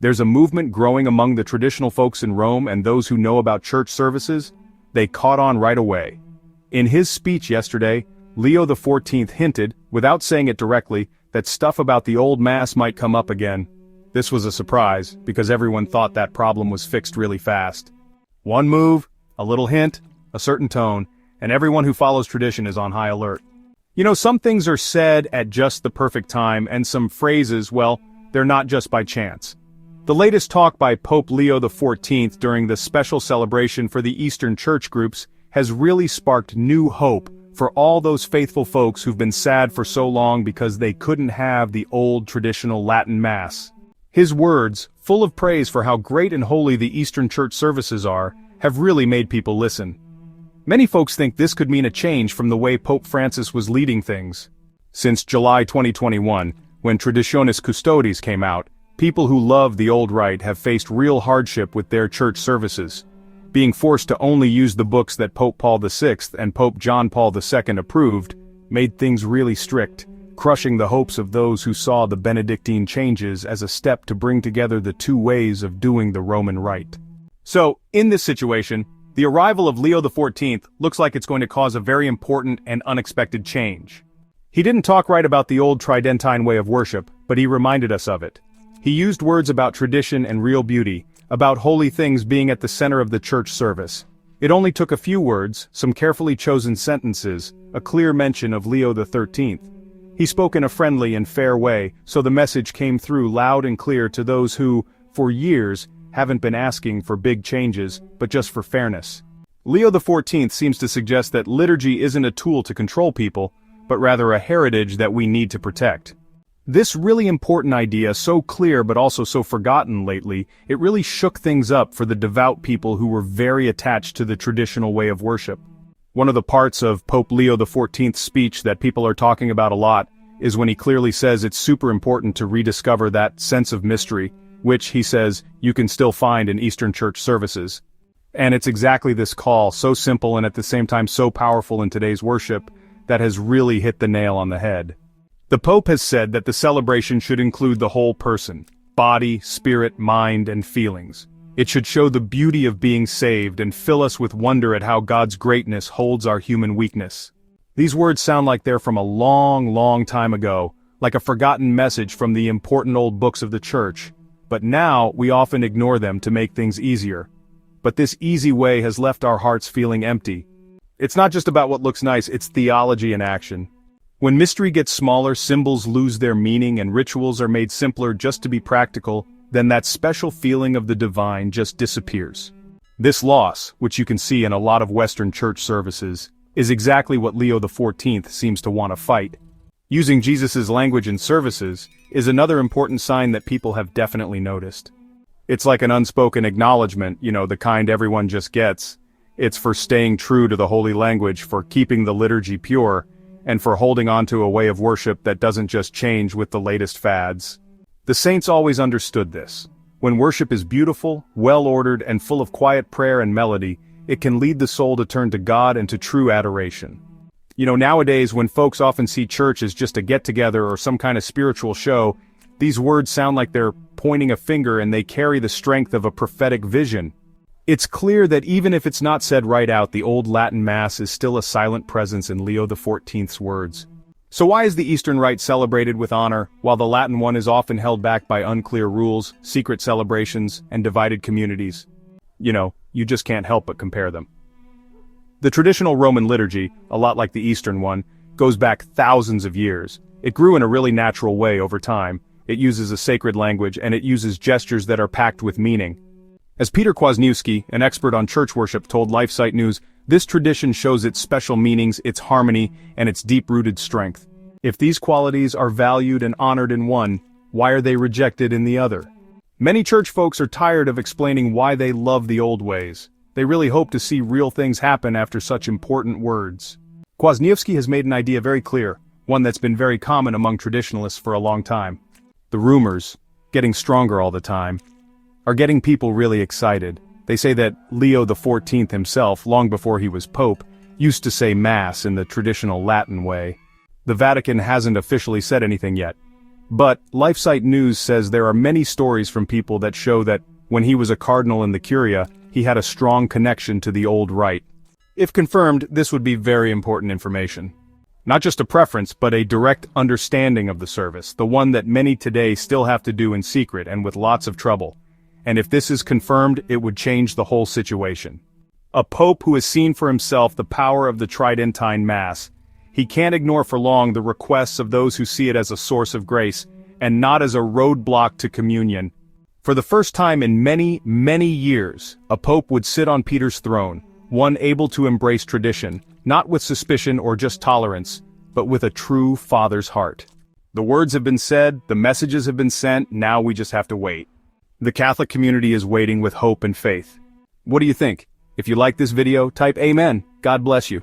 There's a movement growing among the traditional folks in Rome and those who know about church services. They caught on right away. In his speech yesterday, Leo XIV hinted, without saying it directly, that stuff about the old Mass might come up again. This was a surprise, because everyone thought that problem was fixed really fast. One move, a little hint, a certain tone, and everyone who follows tradition is on high alert. You know, some things are said at just the perfect time, and some phrases, well, they're not just by chance. The latest talk by Pope Leo XIV during the special celebration for the Eastern Church groups has really sparked new hope for all those faithful folks who've been sad for so long because they couldn't have the old traditional Latin Mass. His words, full of praise for how great and holy the Eastern Church services are, have really made people listen. Many folks think this could mean a change from the way Pope Francis was leading things. Since July 2021, when Traditionis Custodes came out, people who love the old rite have faced real hardship with their church services. Being forced to only use the books that Pope Paul VI and Pope John Paul II approved made things really strict, crushing the hopes of those who saw the Benedictine changes as a step to bring together the two ways of doing the Roman rite. So, in this situation, the arrival of Leo XIV looks like it's going to cause a very important and unexpected change. He didn't talk right about the old Tridentine way of worship, but he reminded us of it. He used words about tradition and real beauty, about holy things being at the center of the church service. It only took a few words, some carefully chosen sentences, a clear mention of Leo XIII. He spoke in a friendly and fair way, so the message came through loud and clear to those who, for years, haven't been asking for big changes, but just for fairness. Leo XIV seems to suggest that liturgy isn't a tool to control people, but rather a heritage that we need to protect. This really important idea, so clear but also so forgotten lately, it really shook things up for the devout people who were very attached to the traditional way of worship. One of the parts of Pope Leo XIV's speech that people are talking about a lot is when he clearly says it's super important to rediscover that sense of mystery, which, he says, you can still find in Eastern Church services. And it's exactly this call, so simple and at the same time so powerful in today's worship, that has really hit the nail on the head. The Pope has said that the celebration should include the whole person, body, spirit, mind, and feelings. It should show the beauty of being saved and fill us with wonder at how God's greatness holds our human weakness. These words sound like they're from a long, long time ago, like a forgotten message from the important old books of the Church. But now we often ignore them to make things easier. But this easy way has left our hearts feeling empty. It's not just about what looks nice, it's theology in action. When mystery gets smaller, symbols lose their meaning and rituals are made simpler just to be practical, then that special feeling of the divine just disappears. This loss, which you can see in a lot of Western church services, is exactly what Leo XIV seems to want to fight. Using Jesus' language in services is another important sign that people have definitely noticed. It's like an unspoken acknowledgement, the kind everyone just gets. It's for staying true to the holy language, for keeping the liturgy pure, and for holding on to a way of worship that doesn't just change with the latest fads. The saints always understood this. When worship is beautiful, well-ordered, and full of quiet prayer and melody, it can lead the soul to turn to God and to true adoration. Nowadays when folks often see church as just a get-together or some kind of spiritual show, these words sound like they're pointing a finger and they carry the strength of a prophetic vision. It's clear that even if it's not said right out, the old Latin Mass is still a silent presence in Leo XIV's words. So why is the Eastern Rite celebrated with honor, while the Latin one is often held back by unclear rules, secret celebrations, and divided communities? You just can't help but compare them. The traditional Roman liturgy, a lot like the Eastern one, goes back thousands of years. It grew in a really natural way over time. It uses a sacred language and it uses gestures that are packed with meaning. As Peter Kwasniewski, an expert on church worship, told LifeSite News, this tradition shows its special meanings, its harmony, and its deep-rooted strength. If these qualities are valued and honored in one, why are they rejected in the other? Many church folks are tired of explaining why they love the old ways. They really hope to see real things happen after such important words. Kwasniewski has made an idea very clear, one that's been very common among traditionalists for a long time. The rumors, getting stronger all the time, are getting people really excited. They say that Leo XIV himself, long before he was Pope, used to say Mass in the traditional Latin way. The Vatican hasn't officially said anything yet. But LifeSite News says there are many stories from people that show that when he was a cardinal in the Curia, he had a strong connection to the old rite. If confirmed, this would be very important information. Not just a preference, but a direct understanding of the service, the one that many today still have to do in secret and with lots of trouble. And if this is confirmed, it would change the whole situation. A pope who has seen for himself the power of the Tridentine Mass, he can't ignore for long the requests of those who see it as a source of grace, and not as a roadblock to communion. For the first time in many, many years, a pope would sit on Peter's throne, one able to embrace tradition, not with suspicion or just tolerance, but with a true father's heart. The words have been said, the messages have been sent, now we just have to wait. The Catholic community is waiting with hope and faith. What do you think? If you like this video, type Amen. God bless you.